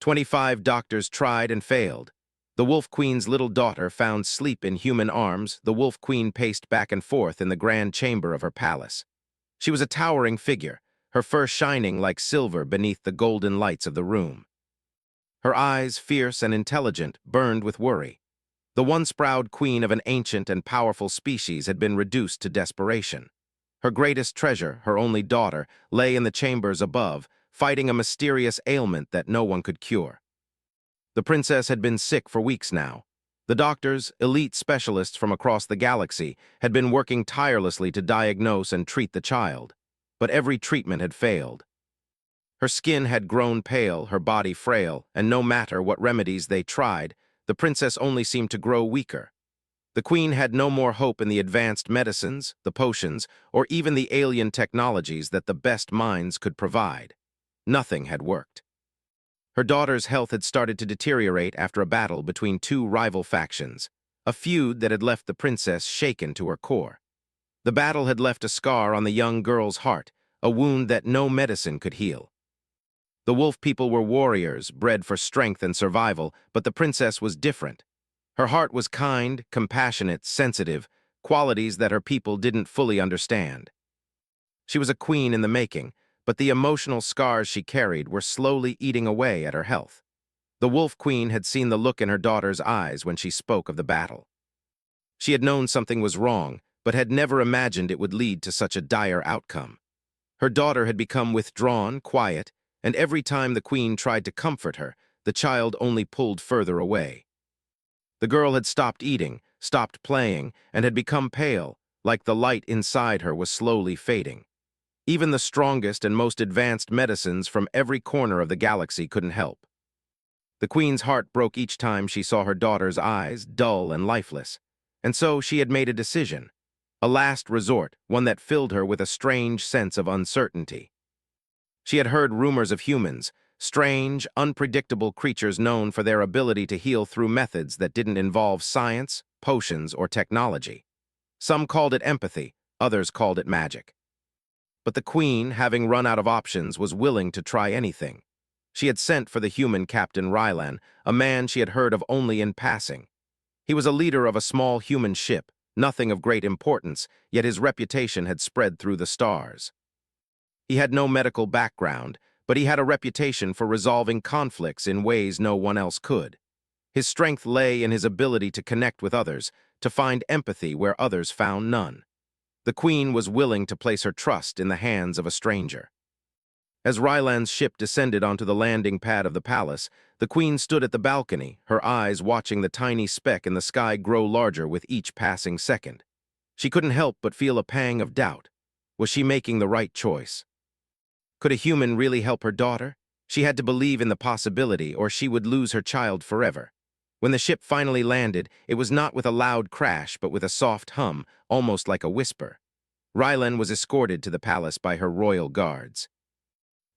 25 doctors tried and failed. The Wolf Queen's little daughter found sleep in human arms. The Wolf Queen paced back and forth in the grand chamber of her palace. She was a towering figure, her fur shining like silver beneath the golden lights of the room. Her eyes, fierce and intelligent, burned with worry. The once proud queen of an ancient and powerful species had been reduced to desperation. Her greatest treasure, her only daughter, lay in the chambers above, fighting a mysterious ailment that no one could cure. The princess had been sick for weeks now. The doctors, elite specialists from across the galaxy, had been working tirelessly to diagnose and treat the child, but every treatment had failed. Her skin had grown pale, her body frail, and no matter what remedies they tried, the princess only seemed to grow weaker. The queen had no more hope in the advanced medicines, the potions, or even the alien technologies that the best minds could provide. Nothing had worked. Her daughter's health had started to deteriorate after a battle between two rival factions, a feud that had left the princess shaken to her core. The battle had left a scar on the young girl's heart, a wound that no medicine could heal. The wolf people were warriors, bred for strength and survival, but the princess was different. Her heart was kind, compassionate, sensitive, qualities that her people didn't fully understand. She was a queen in the making, but the emotional scars she carried were slowly eating away at her health. The Wolf Queen had seen the look in her daughter's eyes when she spoke of the battle. She had known something was wrong, but had never imagined it would lead to such a dire outcome. Her daughter had become withdrawn, quiet, and every time the queen tried to comfort her, the child only pulled further away. The girl had stopped eating, stopped playing, and had become pale, like the light inside her was slowly fading. Even the strongest and most advanced medicines from every corner of the galaxy couldn't help. The queen's heart broke each time she saw her daughter's eyes, dull and lifeless. And so she had made a decision, a last resort, one that filled her with a strange sense of uncertainty. She had heard rumors of humans, strange, unpredictable creatures known for their ability to heal through methods that didn't involve science, potions, or technology. Some called it empathy, others called it magic. But the queen, having run out of options, was willing to try anything. She had sent for the human Captain Rylan, a man she had heard of only in passing. He was a leader of a small human ship, nothing of great importance, yet his reputation had spread through the stars. He had no medical background, but he had a reputation for resolving conflicts in ways no one else could. His strength lay in his ability to connect with others, to find empathy where others found none. The queen was willing to place her trust in the hands of a stranger. As Ryland's ship descended onto the landing pad of the palace, the queen stood at the balcony, her eyes watching the tiny speck in the sky grow larger with each passing second. She couldn't help but feel a pang of doubt. Was she making the right choice? Could a human really help her daughter? She had to believe in the possibility, or she would lose her child forever. When the ship finally landed, it was not with a loud crash, but with a soft hum, almost like a whisper. Rylan was escorted to the palace by her royal guards.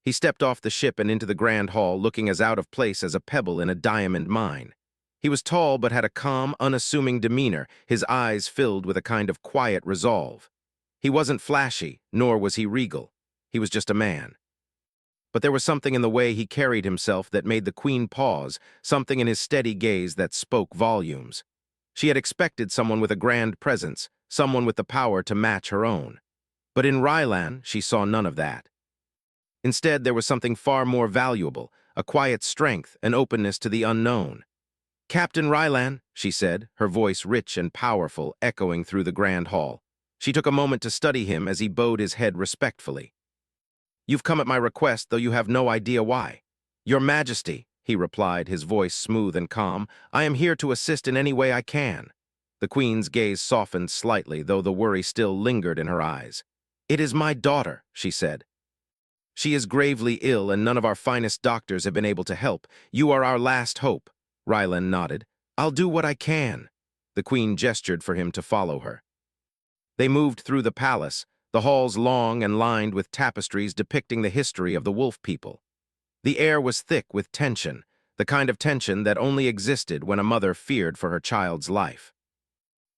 He stepped off the ship and into the grand hall, looking as out of place as a pebble in a diamond mine. He was tall but had a calm, unassuming demeanor, his eyes filled with a kind of quiet resolve. He wasn't flashy, nor was he regal. He was just a man. But there was something in the way he carried himself that made the queen pause, something in his steady gaze that spoke volumes. She had expected someone with a grand presence, someone with the power to match her own. But in Rylan, she saw none of that. Instead, there was something far more valuable, a quiet strength, an openness to the unknown. "Captain Rylan," she said, her voice rich and powerful, echoing through the grand hall. She took a moment to study him as he bowed his head respectfully. "You've come at my request, though you have no idea why." "Your Majesty," he replied, his voice smooth and calm, "I am here to assist in any way I can." The queen's gaze softened slightly, though the worry still lingered in her eyes. "It is my daughter," she said. "She is gravely ill, and none of our finest doctors have been able to help. You are our last hope." Rylan nodded. "I'll do what I can." The queen gestured for him to follow her. They moved through the palace, the halls long and lined with tapestries depicting the history of the wolf people. The air was thick with tension, the kind of tension that only existed when a mother feared for her child's life.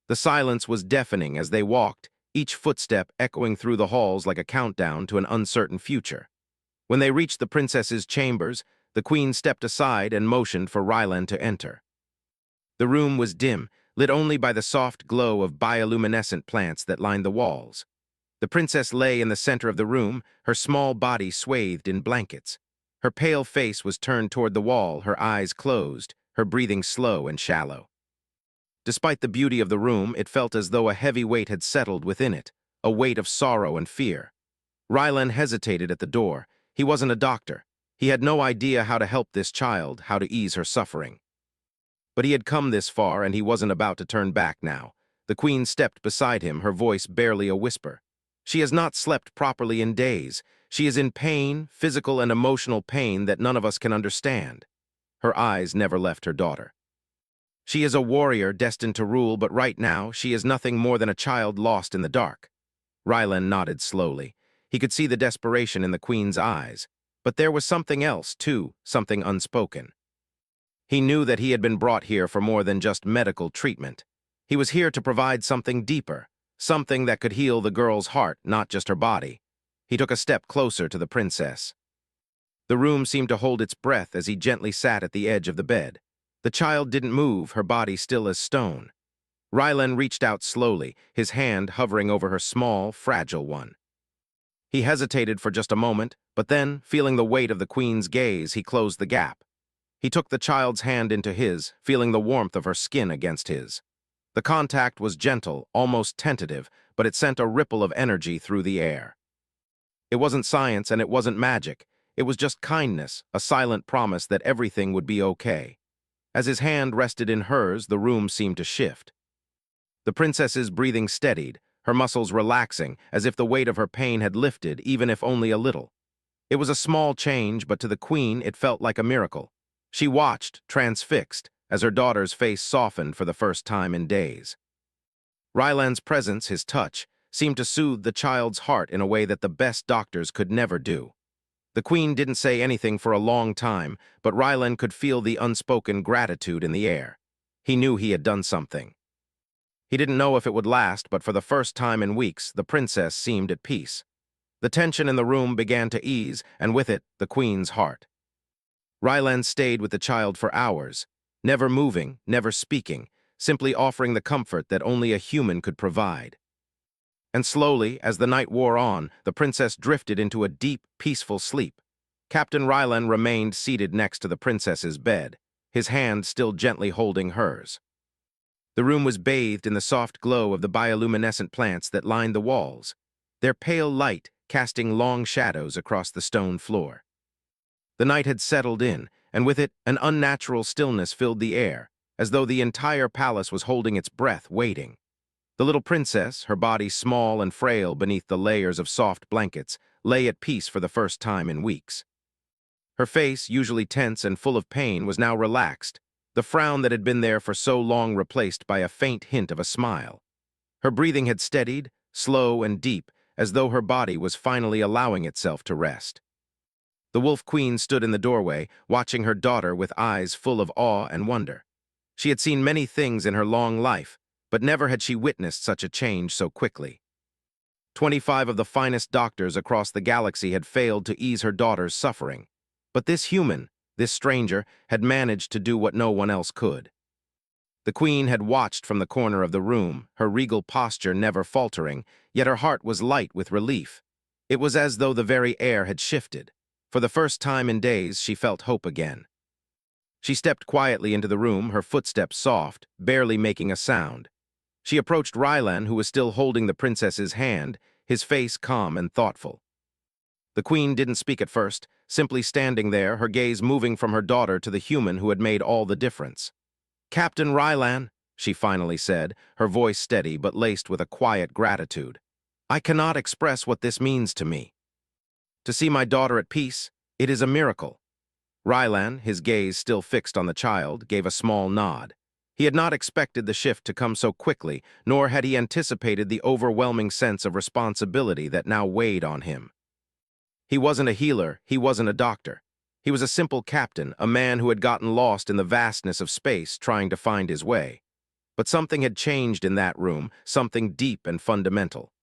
The silence was deafening as they walked, each footstep echoing through the halls like a countdown to an uncertain future. When they reached the princess's chambers, The queen stepped aside and motioned for Rylan to enter. The room was dim, lit only by the soft glow of bioluminescent plants that lined the walls. The princess lay in the center of the room, her small body swathed in blankets. Her pale face was turned toward the wall, her eyes closed, her breathing slow and shallow. Despite the beauty of the room, it felt as though a heavy weight had settled within it, a weight of sorrow and fear. Rylan hesitated at the door. He wasn't a doctor. He had no idea how to help this child, how to ease her suffering. But he had come this far, and he wasn't about to turn back now. The queen stepped beside him, her voice barely a whisper. She has not slept properly in days. She is in pain, physical and emotional pain that none of us can understand. Her eyes never left her daughter. She is a warrior destined to rule, but right now she is nothing more than a child lost in the dark. Rylan nodded slowly. He could see the desperation in the queen's eyes. But there was something else, too, something unspoken. He knew that he had been brought here for more than just medical treatment. He was here to provide something deeper, something that could heal the girl's heart, not just her body. He took a step closer to the princess. The room seemed to hold its breath as he gently sat at the edge of the bed. The child didn't move, her body still as stone. Rylan reached out slowly, his hand hovering over her small, fragile one. He hesitated for just a moment, but then, feeling the weight of the queen's gaze, he closed the gap. He took the child's hand into his, feeling the warmth of her skin against his. The contact was gentle, almost tentative, but it sent a ripple of energy through the air. It wasn't science and it wasn't magic. It was just kindness, a silent promise that everything would be okay. As his hand rested in hers, the room seemed to shift. The princess's breathing steadied, her muscles relaxing, as if the weight of her pain had lifted, even if only a little. It was a small change, but to the queen it felt like a miracle. She watched, transfixed, as her daughter's face softened for the first time in days. Rylan's presence, his touch, seemed to soothe the child's heart in a way that the best doctors could never do. The queen didn't say anything for a long time, but Rylan could feel the unspoken gratitude in the air. He knew he had done something. He didn't know if it would last, but for the first time in weeks, the princess seemed at peace. The tension in the room began to ease, and with it, the queen's heart. Rylan stayed with the child for hours, never moving, never speaking, simply offering the comfort that only a human could provide. And slowly, as the night wore on, the princess drifted into a deep, peaceful sleep. Captain Rylan remained seated next to the princess's bed, his hand still gently holding hers. The room was bathed in the soft glow of the bioluminescent plants that lined the walls, their pale light casting long shadows across the stone floor. The night had settled in, and with it, an unnatural stillness filled the air, as though the entire palace was holding its breath, waiting. The little princess, her body small and frail beneath the layers of soft blankets, lay at peace for the first time in weeks. Her face, usually tense and full of pain, was now relaxed, the frown that had been there for so long replaced by a faint hint of a smile. Her breathing had steadied, slow and deep, as though her body was finally allowing itself to rest. The Wolf Queen stood in the doorway, watching her daughter with eyes full of awe and wonder. She had seen many things in her long life, but never had she witnessed such a change so quickly. 25 of the finest doctors across the galaxy had failed to ease her daughter's suffering. But this human, this stranger, had managed to do what no one else could. The queen had watched from the corner of the room, her regal posture never faltering, yet her heart was light with relief. It was as though the very air had shifted. For the first time in days, she felt hope again. She stepped quietly into the room, her footsteps soft, barely making a sound. She approached Rylan, who was still holding the princess's hand, his face calm and thoughtful. The queen didn't speak at first, simply standing there, her gaze moving from her daughter to the human who had made all the difference. "Captain Rylan," she finally said, her voice steady but laced with a quiet gratitude. "I cannot express what this means to me. To see my daughter at peace, it is a miracle." Rylan, his gaze still fixed on the child, gave a small nod. He had not expected the shift to come so quickly, nor had he anticipated the overwhelming sense of responsibility that now weighed on him. He wasn't a healer, he wasn't a doctor. He was a simple captain, a man who had gotten lost in the vastness of space trying to find his way. But something had changed in that room, something deep and fundamental.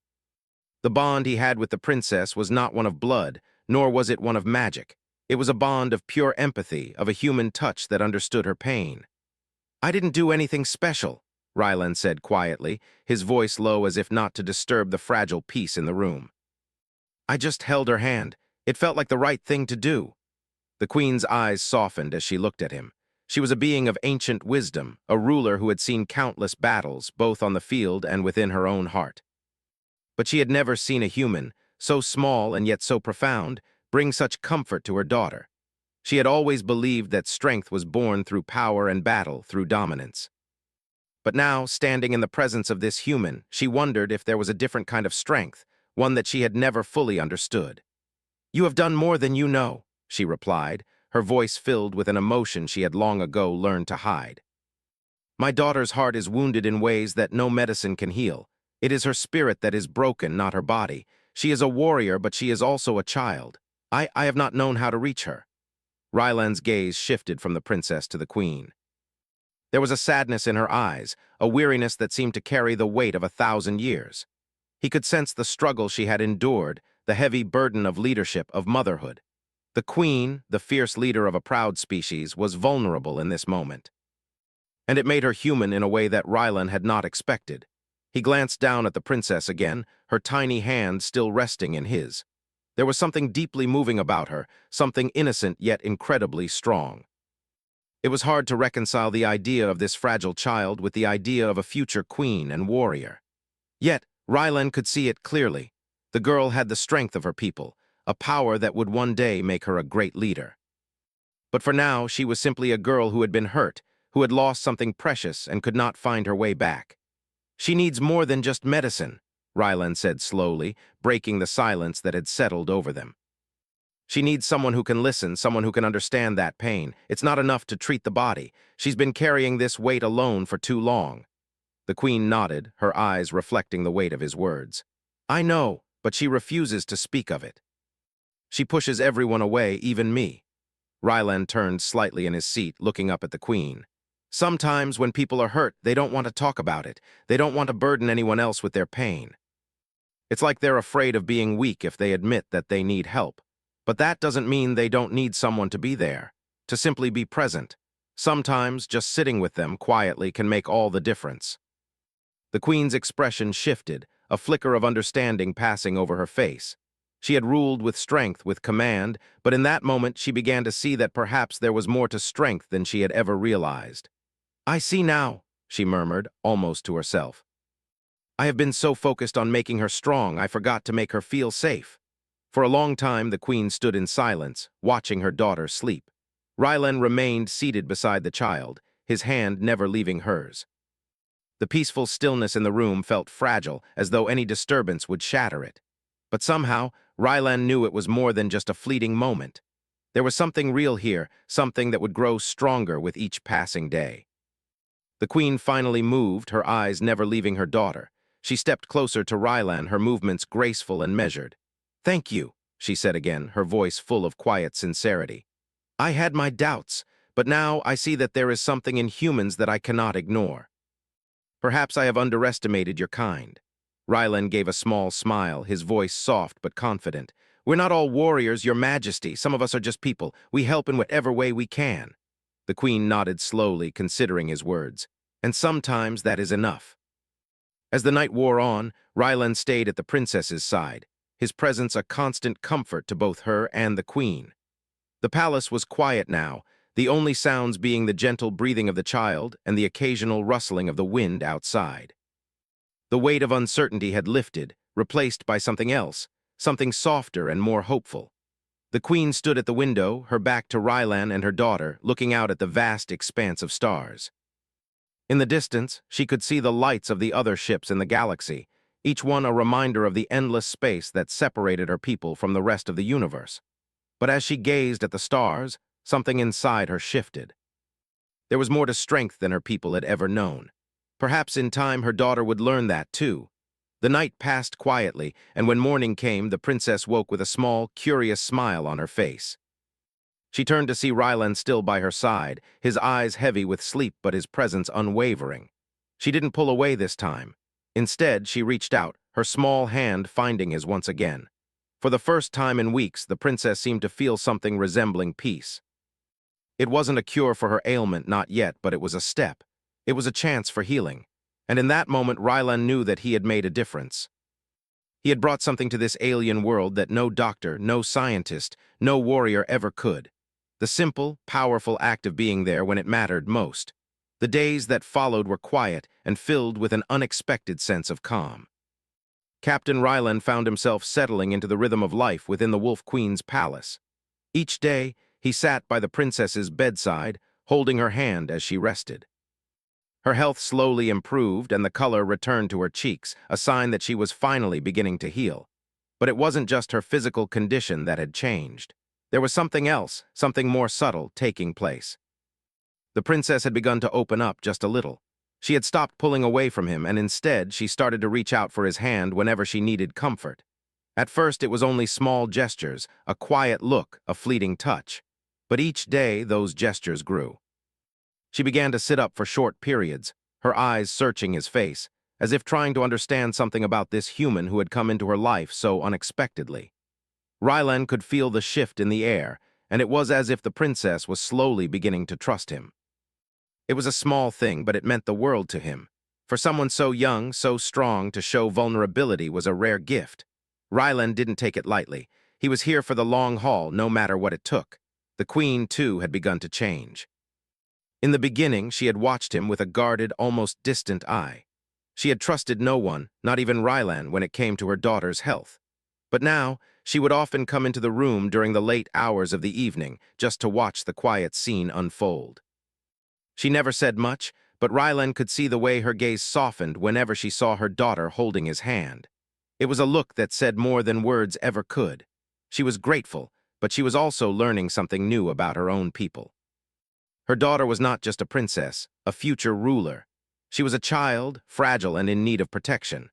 The bond he had with the princess was not one of blood, nor was it one of magic. It was a bond of pure empathy, of a human touch that understood her pain. "I didn't do anything special," Rylan said quietly, his voice low as if not to disturb the fragile peace in the room. "I just held her hand. It felt like the right thing to do." The queen's eyes softened as she looked at him. She was a being of ancient wisdom, a ruler who had seen countless battles, both on the field and within her own heart. But she had never seen a human, so small and yet so profound, bring such comfort to her daughter. She had always believed that strength was born through power and battle through dominance. But now, standing in the presence of this human, she wondered if there was a different kind of strength, one that she had never fully understood. "You have done more than you know," she replied, her voice filled with an emotion she had long ago learned to hide. "My daughter's heart is wounded in ways that no medicine can heal. It is her spirit that is broken, not her body. She is a warrior, but she is also a child. I have not known how to reach her." Ryland's gaze shifted from the princess to the queen. There was a sadness in her eyes, a weariness that seemed to carry the weight of 1,000 years. He could sense the struggle she had endured, the heavy burden of leadership, of motherhood. The queen, the fierce leader of a proud species, was vulnerable in this moment. And it made her human in a way that Rylan had not expected. He glanced down at the princess again, her tiny hand still resting in his. There was something deeply moving about her, something innocent yet incredibly strong. It was hard to reconcile the idea of this fragile child with the idea of a future queen and warrior. Yet, Rylan could see it clearly. The girl had the strength of her people, a power that would one day make her a great leader. But for now, she was simply a girl who had been hurt, who had lost something precious and could not find her way back. "She needs more than just medicine," Rylan said slowly, breaking the silence that had settled over them. "She needs someone who can listen, someone who can understand that pain. It's not enough to treat the body. She's been carrying this weight alone for too long." The queen nodded, her eyes reflecting the weight of his words. "I know, but she refuses to speak of it. She pushes everyone away, even me." Rylan turned slightly in his seat, looking up at the queen. "Sometimes when people are hurt, they don't want to talk about it. They don't want to burden anyone else with their pain. It's like they're afraid of being weak if they admit that they need help. But that doesn't mean they don't need someone to be there, to simply be present. Sometimes just sitting with them quietly can make all the difference." The queen's expression shifted, a flicker of understanding passing over her face. She had ruled with strength, with command, but in that moment she began to see that perhaps there was more to strength than she had ever realized. "I see now," she murmured, almost to herself. "I have been so focused on making her strong, I forgot to make her feel safe." For a long time, the queen stood in silence, watching her daughter sleep. Rylan remained seated beside the child, his hand never leaving hers. The peaceful stillness in the room felt fragile, as though any disturbance would shatter it. But somehow, Rylan knew it was more than just a fleeting moment. There was something real here, something that would grow stronger with each passing day. The queen finally moved, her eyes never leaving her daughter. She stepped closer to Rylan, her movements graceful and measured. "Thank you," she said again, her voice full of quiet sincerity. "I had my doubts, but now I see that there is something in humans that I cannot ignore. Perhaps I have underestimated your kind." Rylan gave a small smile, his voice soft but confident. "We're not all warriors, your majesty. Some of us are just people. We help in whatever way we can." The queen nodded slowly, considering his words. "And sometimes that is enough." As the night wore on, Rylan stayed at the princess's side, his presence a constant comfort to both her and the queen. The palace was quiet now, the only sounds being the gentle breathing of the child and the occasional rustling of the wind outside. The weight of uncertainty had lifted, replaced by something else, something softer and more hopeful. The queen stood at the window, her back to Rylan and her daughter, looking out at the vast expanse of stars. In the distance, she could see the lights of the other ships in the galaxy, each one a reminder of the endless space that separated her people from the rest of the universe. But as she gazed at the stars, something inside her shifted. There was more to strength than her people had ever known. Perhaps in time her daughter would learn that too. The night passed quietly, and when morning came, the princess woke with a small, curious smile on her face. She turned to see Rylan still by her side, his eyes heavy with sleep but his presence unwavering. She didn't pull away this time. Instead, she reached out, her small hand finding his once again. For the first time in weeks, the princess seemed to feel something resembling peace. It wasn't a cure for her ailment, not yet, but it was a step. It was a chance for healing. And in that moment, Rylan knew that he had made a difference. He had brought something to this alien world that no doctor, no scientist, no warrior ever could. The simple, powerful act of being there when it mattered most. The days that followed were quiet and filled with an unexpected sense of calm. Captain Rylan found himself settling into the rhythm of life within the Wolf Queen's palace. Each day, he sat by the princess's bedside, holding her hand as she rested. Her health slowly improved and the color returned to her cheeks, a sign that she was finally beginning to heal. But it wasn't just her physical condition that had changed. There was something else, something more subtle, taking place. The princess had begun to open up just a little. She had stopped pulling away from him, and instead she started to reach out for his hand whenever she needed comfort. At first it was only small gestures, a quiet look, a fleeting touch. But each day those gestures grew. She began to sit up for short periods, her eyes searching his face, as if trying to understand something about this human who had come into her life so unexpectedly. Rylan could feel the shift in the air, and it was as if the princess was slowly beginning to trust him. It was a small thing, but it meant the world to him. For someone so young, so strong, to show vulnerability was a rare gift. Rylan didn't take it lightly. He was here for the long haul, no matter what it took. The queen, too, had begun to change. In the beginning, she had watched him with a guarded, almost distant eye. She had trusted no one, not even Rylan, when it came to her daughter's health. But now, she would often come into the room during the late hours of the evening, just to watch the quiet scene unfold. She never said much, but Rylan could see the way her gaze softened whenever she saw her daughter holding his hand. It was a look that said more than words ever could. She was grateful, but she was also learning something new about her own people. Her daughter was not just a princess, a future ruler. She was a child, fragile and in need of protection.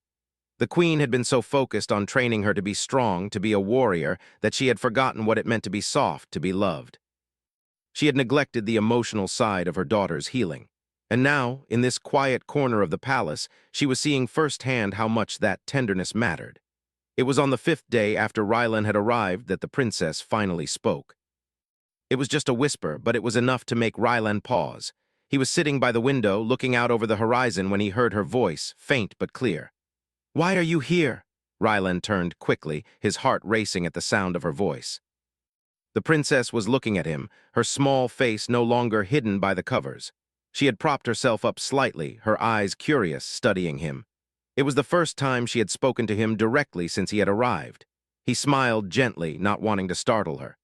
The queen had been so focused on training her to be strong, to be a warrior, that she had forgotten what it meant to be soft, to be loved. She had neglected the emotional side of her daughter's healing. And now, in this quiet corner of the palace, she was seeing firsthand how much that tenderness mattered. It was on the 5th day after Rylan had arrived that the princess finally spoke. It was just a whisper, but it was enough to make Rylan pause. He was sitting by the window, looking out over the horizon when he heard her voice, faint but clear. "Why are you here?" Rylan turned quickly, his heart racing at the sound of her voice. The princess was looking at him, her small face no longer hidden by the covers. She had propped herself up slightly, her eyes curious, studying him. It was the first time she had spoken to him directly since he had arrived. He smiled gently, not wanting to startle her.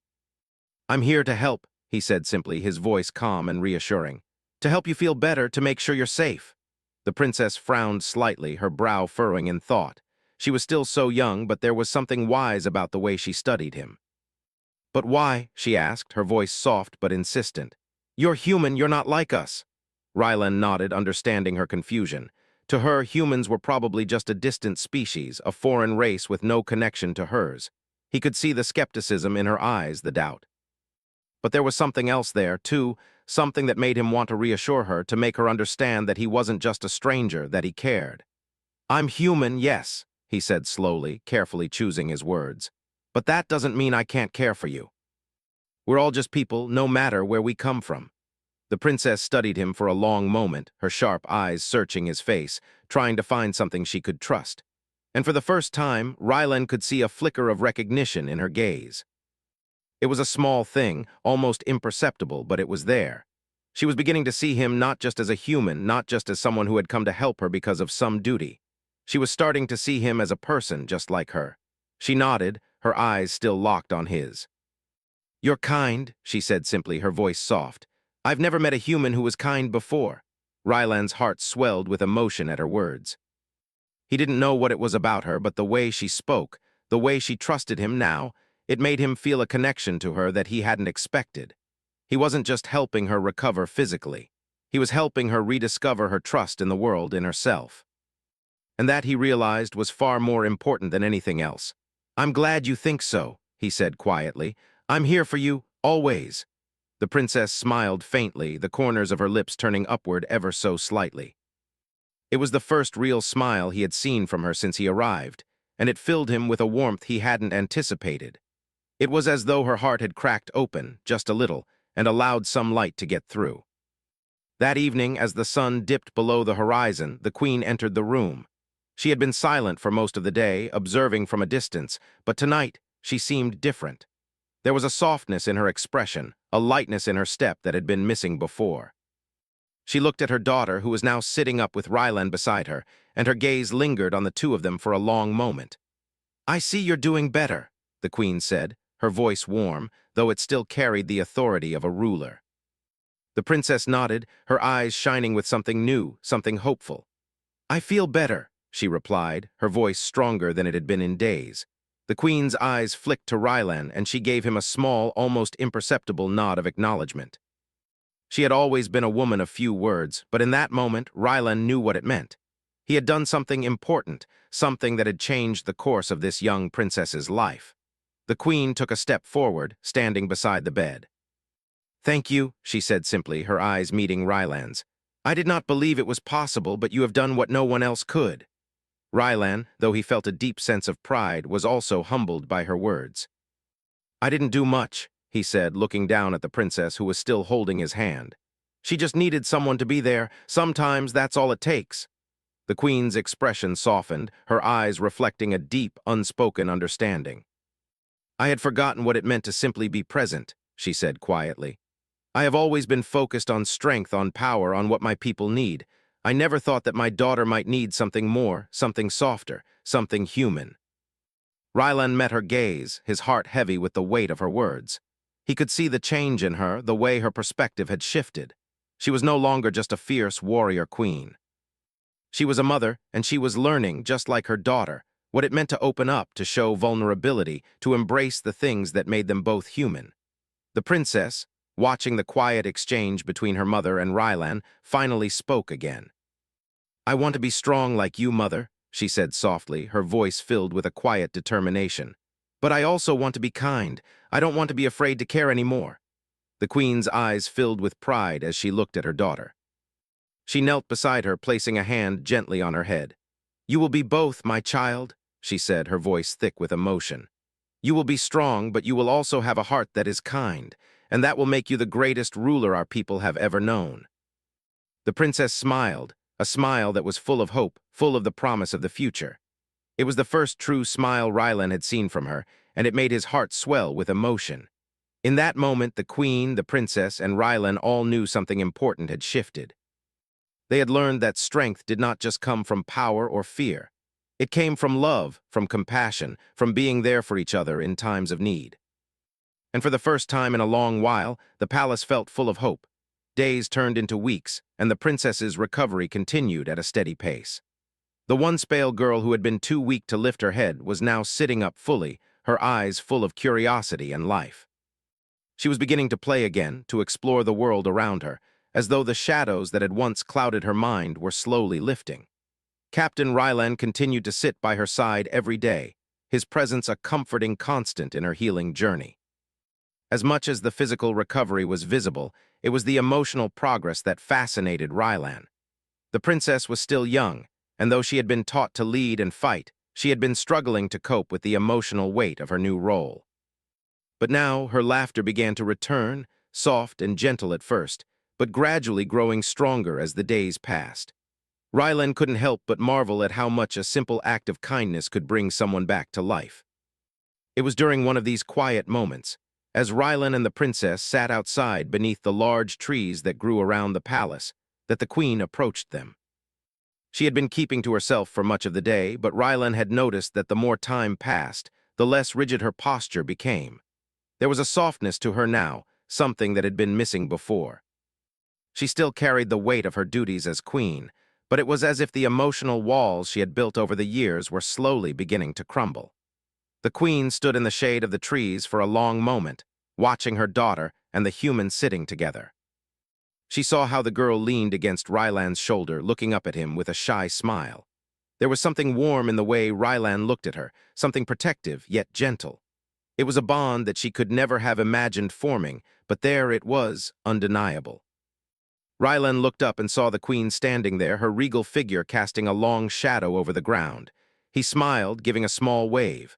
"I'm here to help," he said simply, his voice calm and reassuring. "To help you feel better, to make sure you're safe." The princess frowned slightly, her brow furrowing in thought. She was still so young, but there was something wise about the way she studied him. "But why?" she asked, her voice soft but insistent. "You're human, you're not like us." Rylan nodded, understanding her confusion. To her, humans were probably just a distant species, a foreign race with no connection to hers. He could see the skepticism in her eyes, the doubt. But there was something else there, too, something that made him want to reassure her, to make her understand that he wasn't just a stranger, that he cared. "I'm human, yes," he said slowly, carefully choosing his words. "But that doesn't mean I can't care for you. We're all just people, no matter where we come from." The princess studied him for a long moment, her sharp eyes searching his face, trying to find something she could trust. And for the first time, Rylan could see a flicker of recognition in her gaze. It was a small thing, almost imperceptible, but it was there. She was beginning to see him not just as a human, not just as someone who had come to help her because of some duty. She was starting to see him as a person just like her. She nodded, her eyes still locked on his. "You're kind," she said simply, her voice soft. "I've never met a human who was kind before." Rylan's heart swelled with emotion at her words. He didn't know what it was about her, but the way she spoke, the way she trusted him now, it made him feel a connection to her that he hadn't expected. He wasn't just helping her recover physically. He was helping her rediscover her trust in the world, in herself. And that, he realized, was far more important than anything else. "I'm glad you think so," he said quietly. "I'm here for you, always." The princess smiled faintly, the corners of her lips turning upward ever so slightly. It was the first real smile he had seen from her since he arrived, and it filled him with a warmth he hadn't anticipated. It was as though her heart had cracked open, just a little, and allowed some light to get through. That evening, as the sun dipped below the horizon, the queen entered the room. She had been silent for most of the day, observing from a distance, but tonight she seemed different. There was a softness in her expression, a lightness in her step that had been missing before. She looked at her daughter, who was now sitting up with Rylan beside her, and her gaze lingered on the two of them for a long moment. "I see you're doing better," the queen said, her voice warm, though it still carried the authority of a ruler. The princess nodded, her eyes shining with something new, something hopeful. "I feel better," she replied, her voice stronger than it had been in days. The queen's eyes flicked to Rylan, and she gave him a small, almost imperceptible nod of acknowledgement. She had always been a woman of few words, but in that moment, Rylan knew what it meant. He had done something important, something that had changed the course of this young princess's life. The queen took a step forward, standing beside the bed. "Thank you," she said simply, her eyes meeting Rylan's. "I did not believe it was possible, but you have done what no one else could." Rylan, though he felt a deep sense of pride, was also humbled by her words. "I didn't do much," he said, looking down at the princess who was still holding his hand. "She just needed someone to be there. Sometimes that's all it takes." The queen's expression softened, her eyes reflecting a deep, unspoken understanding. "I had forgotten what it meant to simply be present," she said quietly. "I have always been focused on strength, on power, on what my people need. I never thought that my daughter might need something more, something softer, something human." Rylan met her gaze, his heart heavy with the weight of her words. He could see the change in her, the way her perspective had shifted. She was no longer just a fierce warrior queen. She was a mother, and she was learning, just like her daughter, what it meant to open up, to show vulnerability, to embrace the things that made them both human. The princess, watching the quiet exchange between her mother and Rylan, finally spoke again. "I want to be strong like you, mother," she said softly, her voice filled with a quiet determination. "But I also want to be kind. I don't want to be afraid to care anymore." The queen's eyes filled with pride as she looked at her daughter. She knelt beside her, placing a hand gently on her head. "You will be both, my child," she said, her voice thick with emotion. "You will be strong, but you will also have a heart that is kind, and that will make you the greatest ruler our people have ever known." The princess smiled, a smile that was full of hope, full of the promise of the future. It was the first true smile Rylan had seen from her, and it made his heart swell with emotion. In that moment, the queen, the princess, and Rylan all knew something important had shifted. They had learned that strength did not just come from power or fear. It came from love, from compassion, from being there for each other in times of need. And for the first time in a long while, the palace felt full of hope. Days turned into weeks, and the princess's recovery continued at a steady pace. The once pale girl who had been too weak to lift her head was now sitting up fully, her eyes full of curiosity and life. She was beginning to play again, to explore the world around her, as though the shadows that had once clouded her mind were slowly lifting. Captain Rylan continued to sit by her side every day, his presence a comforting constant in her healing journey. As much as the physical recovery was visible, it was the emotional progress that fascinated Rylan. The princess was still young, and though she had been taught to lead and fight, she had been struggling to cope with the emotional weight of her new role. But now her laughter began to return, soft and gentle at first, but gradually growing stronger as the days passed. Rylan couldn't help but marvel at how much a simple act of kindness could bring someone back to life. It was during one of these quiet moments, as Rylan and the princess sat outside beneath the large trees that grew around the palace, that the queen approached them. She had been keeping to herself for much of the day, but Rylan had noticed that the more time passed, the less rigid her posture became. There was a softness to her now, something that had been missing before. She still carried the weight of her duties as queen, but it was as if the emotional walls she had built over the years were slowly beginning to crumble. The queen stood in the shade of the trees for a long moment, watching her daughter and the human sitting together. She saw how the girl leaned against Rylan's shoulder, looking up at him with a shy smile. There was something warm in the way Rylan looked at her, something protective yet gentle. It was a bond that she could never have imagined forming, but there it was, undeniable. Rylan looked up and saw the queen standing there, her regal figure casting a long shadow over the ground. He smiled, giving a small wave.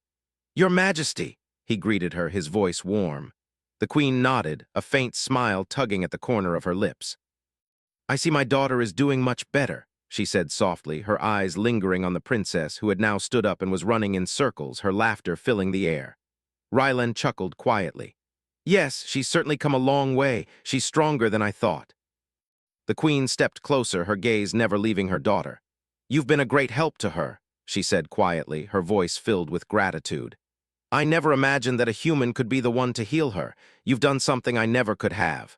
"Your Majesty," he greeted her, his voice warm. The queen nodded, a faint smile tugging at the corner of her lips. "I see my daughter is doing much better," she said softly, her eyes lingering on the princess, who had now stood up and was running in circles, her laughter filling the air. Rylan chuckled quietly. "Yes, she's certainly come a long way. She's stronger than I thought." The queen stepped closer, her gaze never leaving her daughter. "You've been a great help to her," she said quietly, her voice filled with gratitude. "I never imagined that a human could be the one to heal her. You've done something I never could have."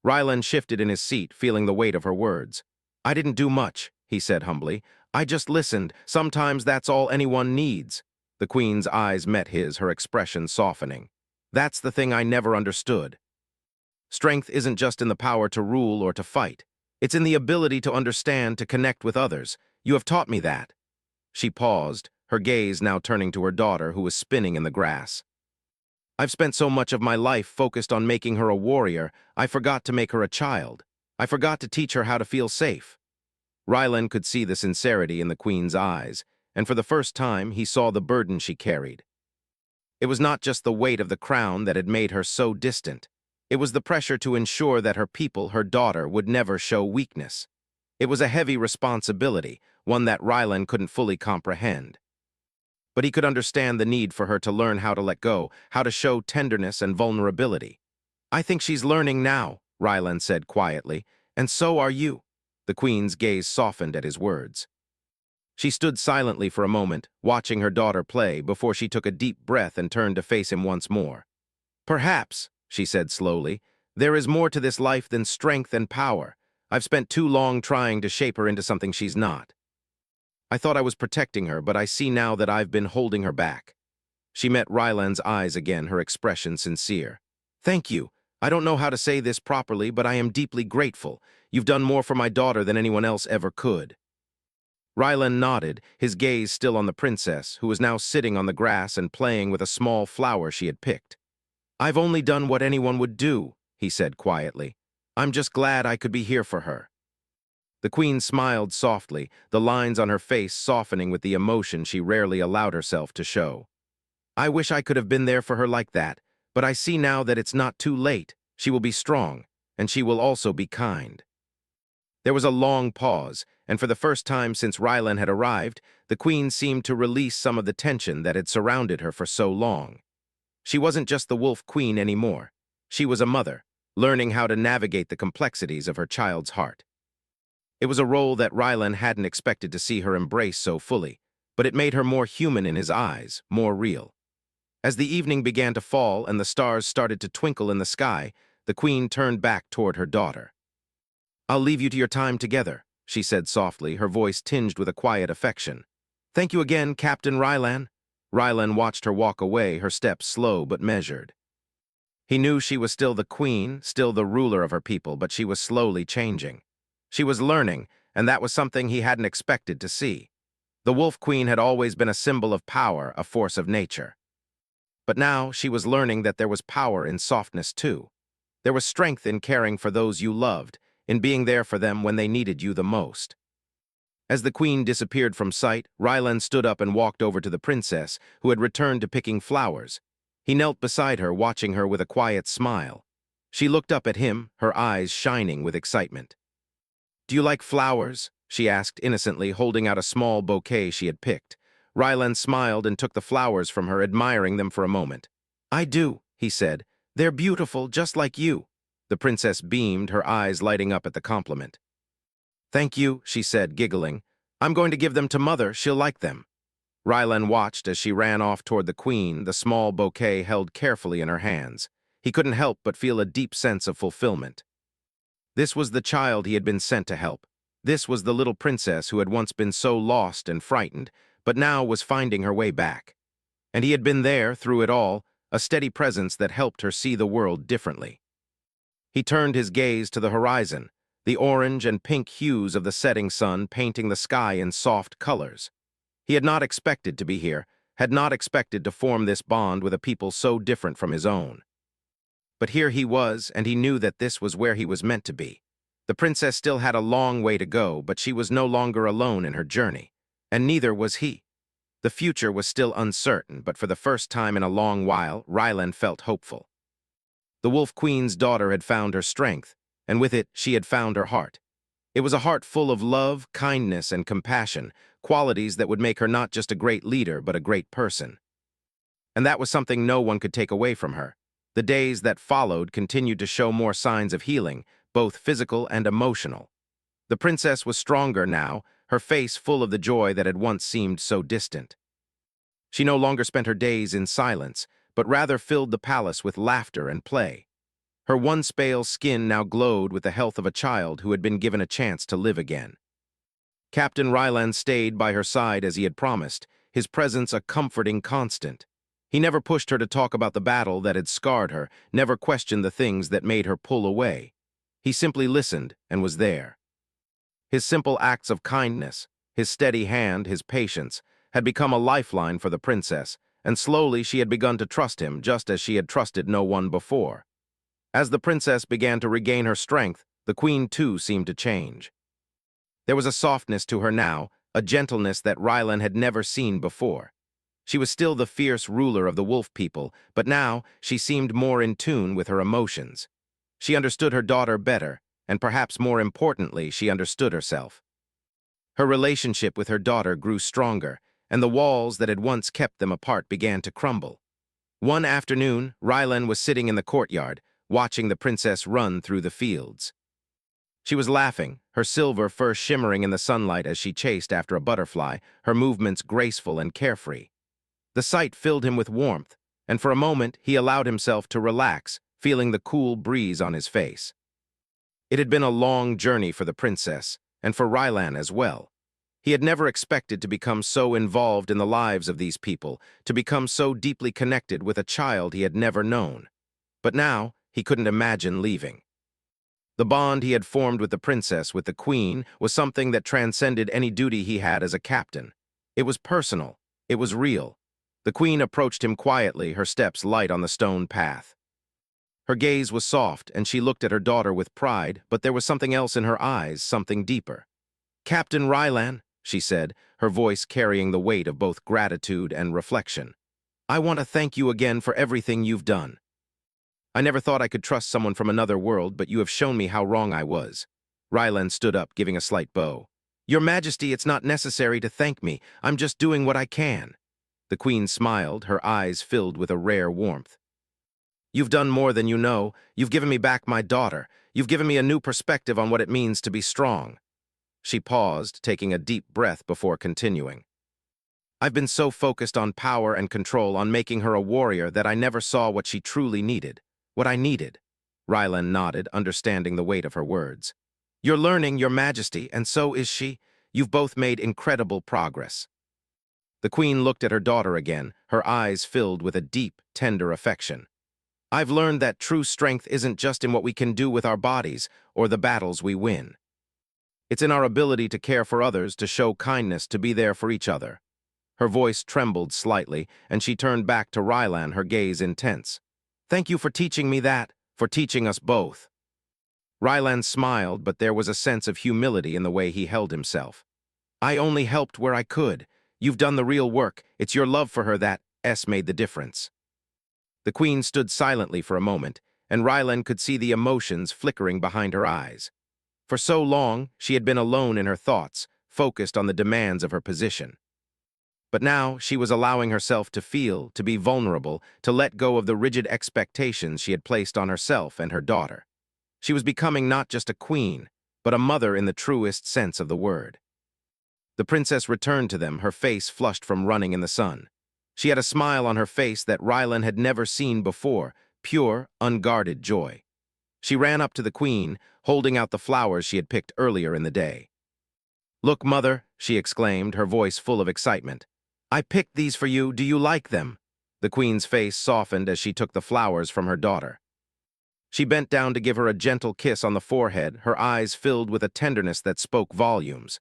Rylan shifted in his seat, feeling the weight of her words. "I didn't do much," he said humbly. "I just listened. Sometimes that's all anyone needs." The queen's eyes met his, her expression softening. "That's the thing I never understood. Strength isn't just in the power to rule or to fight. It's in the ability to understand, to connect with others. You have taught me that." She paused, her gaze now turning to her daughter, who was spinning in the grass. "I've spent so much of my life focused on making her a warrior, I forgot to make her a child. I forgot to teach her how to feel safe." Rylan could see the sincerity in the queen's eyes, and for the first time he saw the burden she carried. It was not just the weight of the crown that had made her so distant. It was the pressure to ensure that her people, her daughter, would never show weakness. It was a heavy responsibility, one that Rylan couldn't fully comprehend. But he could understand the need for her to learn how to let go, how to show tenderness and vulnerability. "I think she's learning now," Rylan said quietly, "and so are you." The queen's gaze softened at his words. She stood silently for a moment, watching her daughter play, before she took a deep breath and turned to face him once more. "Perhaps," she said slowly, "there is more to this life than strength and power. I've spent too long trying to shape her into something she's not. I thought I was protecting her, but I see now that I've been holding her back." She met Rylan's eyes again, her expression sincere. "Thank you. I don't know how to say this properly, but I am deeply grateful. You've done more for my daughter than anyone else ever could." Rylan nodded, his gaze still on the princess, who was now sitting on the grass and playing with a small flower she had picked. "I've only done what anyone would do," he said quietly. "I'm just glad I could be here for her." The queen smiled softly, the lines on her face softening with the emotion she rarely allowed herself to show. "I wish I could have been there for her like that, but I see now that it's not too late. She will be strong, and she will also be kind." There was a long pause, and for the first time since Rylan had arrived, the queen seemed to release some of the tension that had surrounded her for so long. She wasn't just the Wolf Queen anymore. She was a mother, learning how to navigate the complexities of her child's heart. It was a role that Rylan hadn't expected to see her embrace so fully, but it made her more human in his eyes, more real. As the evening began to fall and the stars started to twinkle in the sky, the queen turned back toward her daughter. "I'll leave you to your time together," she said softly, her voice tinged with a quiet affection. "Thank you again, Captain Rylan." Rylan watched her walk away, her steps slow but measured. He knew she was still the queen, still the ruler of her people, but she was slowly changing. She was learning, and that was something he hadn't expected to see. The Wolf Queen had always been a symbol of power, a force of nature. But now she was learning that there was power in softness too. There was strength in caring for those you loved, in being there for them when they needed you the most. As the queen disappeared from sight, Rylan stood up and walked over to the princess, who had returned to picking flowers. He knelt beside her, watching her with a quiet smile. She looked up at him, her eyes shining with excitement. "Do you like flowers?" she asked innocently, holding out a small bouquet she had picked. Rylan smiled and took the flowers from her, admiring them for a moment. "I do," he said. "They're beautiful, just like you." The princess beamed, her eyes lighting up at the compliment. "Thank you," she said, giggling. "I'm going to give them to Mother. She'll like them." Rylan watched as she ran off toward the queen, the small bouquet held carefully in her hands. He couldn't help but feel a deep sense of fulfillment. This was the child he had been sent to help. This was the little princess who had once been so lost and frightened, but now was finding her way back. And he had been there, through it all, a steady presence that helped her see the world differently. He turned his gaze to the horizon, the orange and pink hues of the setting sun painting the sky in soft colors. He had not expected to be here, had not expected to form this bond with a people so different from his own. But here he was, and he knew that this was where he was meant to be. The princess still had a long way to go, but she was no longer alone in her journey. And neither was he. The future was still uncertain, but for the first time in a long while, Rylan felt hopeful. The Wolf Queen's daughter had found her strength, and with it, she had found her heart. It was a heart full of love, kindness, and compassion, qualities that would make her not just a great leader, but a great person. And that was something no one could take away from her. The days that followed continued to show more signs of healing, both physical and emotional. The princess was stronger now, her face full of the joy that had once seemed so distant. She no longer spent her days in silence, but rather filled the palace with laughter and play. Her once pale skin now glowed with the health of a child who had been given a chance to live again. Captain Rylan stayed by her side as he had promised, his presence a comforting constant. He never pushed her to talk about the battle that had scarred her, never questioned the things that made her pull away. He simply listened and was there. His simple acts of kindness, his steady hand, his patience, had become a lifeline for the princess, and slowly she had begun to trust him just as she had trusted no one before. As the princess began to regain her strength, the queen too seemed to change. There was a softness to her now, a gentleness that Rylan had never seen before. She was still the fierce ruler of the wolf people, but now she seemed more in tune with her emotions. She understood her daughter better, and perhaps more importantly, she understood herself. Her relationship with her daughter grew stronger, and the walls that had once kept them apart began to crumble. One afternoon, Rylan was sitting in the courtyard, watching the princess run through the fields. She was laughing, her silver fur shimmering in the sunlight as she chased after a butterfly, her movements graceful and carefree. The sight filled him with warmth, and for a moment he allowed himself to relax, feeling the cool breeze on his face. It had been a long journey for the princess, and for Rylan as well. He had never expected to become so involved in the lives of these people, to become so deeply connected with a child he had never known. But now, he couldn't imagine leaving. The bond he had formed with the princess, with the queen, was something that transcended any duty he had as a captain. It was personal. It was real. The queen approached him quietly, her steps light on the stone path. Her gaze was soft, and she looked at her daughter with pride, but there was something else in her eyes, something deeper. "Captain Rylan," she said, her voice carrying the weight of both gratitude and reflection. "I want to thank you again for everything you've done. I never thought I could trust someone from another world, but you have shown me how wrong I was." Rylan stood up, giving a slight bow. "Your Majesty, it's not necessary to thank me. I'm just doing what I can." The queen smiled, her eyes filled with a rare warmth. "You've done more than you know. You've given me back my daughter. You've given me a new perspective on what it means to be strong." She paused, taking a deep breath before continuing. "I've been so focused on power and control, on making her a warrior, that I never saw what she truly needed. What I needed." Rylan nodded, understanding the weight of her words. "You're learning, Your Majesty, and so is she. You've both made incredible progress." The queen looked at her daughter again, her eyes filled with a deep, tender affection. "I've learned that true strength isn't just in what we can do with our bodies or the battles we win. It's in our ability to care for others, to show kindness, to be there for each other." Her voice trembled slightly, and she turned back to Rylan, her gaze intense. "Thank you for teaching me that, for teaching us both." Rylan smiled, but there was a sense of humility in the way he held himself. "I only helped where I could. You've done the real work. It's your love for her that made the difference." The queen stood silently for a moment, and Rylan could see the emotions flickering behind her eyes. For so long, she had been alone in her thoughts, focused on the demands of her position. But now she was allowing herself to feel, to be vulnerable, to let go of the rigid expectations she had placed on herself and her daughter. She was becoming not just a queen, but a mother in the truest sense of the word. The princess returned to them, her face flushed from running in the sun. She had a smile on her face that Rylan had never seen before, pure, unguarded joy. She ran up to the queen, holding out the flowers she had picked earlier in the day. "Look, mother," she exclaimed, her voice full of excitement. "I picked these for you. Do you like them?" The queen's face softened as she took the flowers from her daughter. She bent down to give her a gentle kiss on the forehead, her eyes filled with a tenderness that spoke volumes.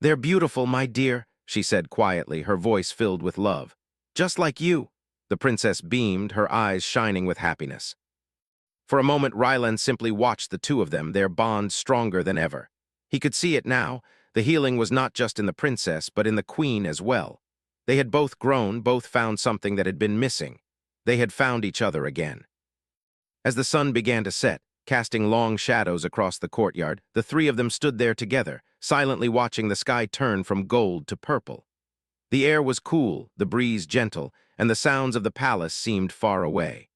"They're beautiful, my dear," she said quietly, her voice filled with love. "Just like you." The princess beamed, her eyes shining with happiness. For a moment, Rylan simply watched the two of them, their bond stronger than ever. He could see it now. The healing was not just in the princess, but in the queen as well. They had both grown, both found something that had been missing. They had found each other again. As the sun began to set, casting long shadows across the courtyard, the three of them stood there together, silently watching the sky turn from gold to purple. The air was cool, the breeze gentle, and the sounds of the palace seemed far away.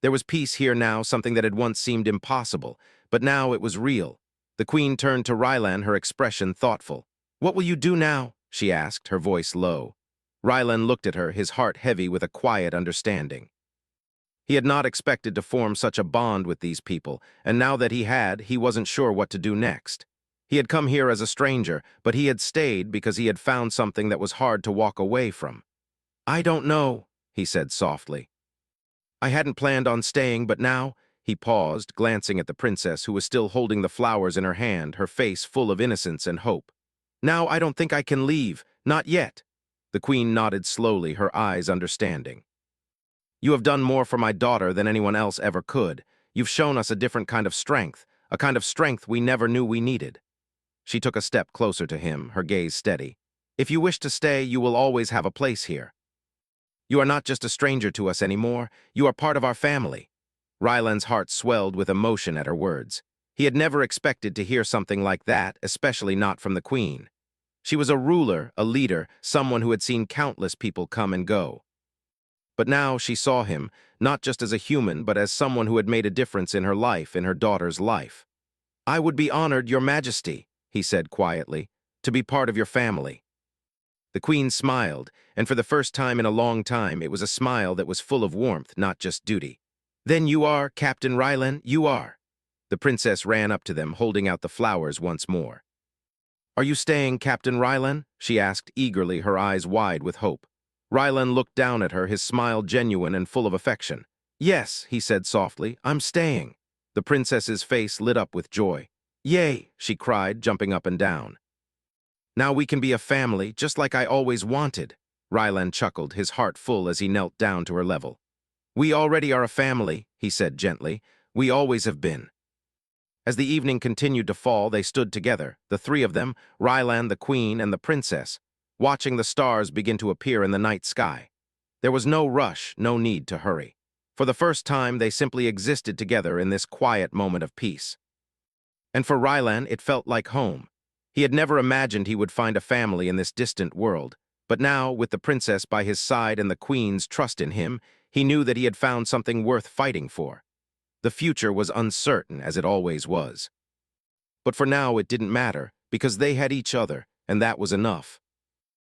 There was peace here now, something that had once seemed impossible, but now it was real. The queen turned to Rylan, her expression thoughtful. "What will you do now?" she asked, her voice low. Rylan looked at her, his heart heavy with a quiet understanding. He had not expected to form such a bond with these people, and now that he had, he wasn't sure what to do next. He had come here as a stranger, but he had stayed because he had found something that was hard to walk away from. "I don't know," he said softly. "I hadn't planned on staying, but now—" He paused, glancing at the princess, who was still holding the flowers in her hand, her face full of innocence and hope. "Now I don't think I can leave, not yet." The queen nodded slowly, her eyes understanding. "You have done more for my daughter than anyone else ever could. You've shown us a different kind of strength, a kind of strength we never knew we needed." She took a step closer to him, her gaze steady. "If you wish to stay, you will always have a place here. You are not just a stranger to us anymore, you are part of our family." Rylan's heart swelled with emotion at her words. He had never expected to hear something like that, especially not from the queen. She was a ruler, a leader, someone who had seen countless people come and go. But now she saw him, not just as a human, but as someone who had made a difference in her life, in her daughter's life. "I would be honored, Your Majesty," he said quietly, "to be part of your family." The queen smiled, and for the first time in a long time, it was a smile that was full of warmth, not just duty. "Then you are, Captain Rylan, you are." The princess ran up to them, holding out the flowers once more. "Are you staying, Captain Rylan?" she asked eagerly, her eyes wide with hope. Rylan looked down at her, his smile genuine and full of affection. "Yes," he said softly, "I'm staying." The princess's face lit up with joy. "Yay!" she cried, jumping up and down. "Now we can be a family, just like I always wanted." Rylan chuckled, his heart full as he knelt down to her level. "We already are a family," he said gently. "We always have been." As the evening continued to fall, they stood together, the three of them, Rylan, the queen, and the princess, watching the stars begin to appear in the night sky. There was no rush, no need to hurry. For the first time, they simply existed together in this quiet moment of peace. And for Rylan, it felt like home. He had never imagined he would find a family in this distant world, but now, with the princess by his side and the queen's trust in him, he knew that he had found something worth fighting for. The future was uncertain, as it always was. But for now, it didn't matter, because they had each other, and that was enough.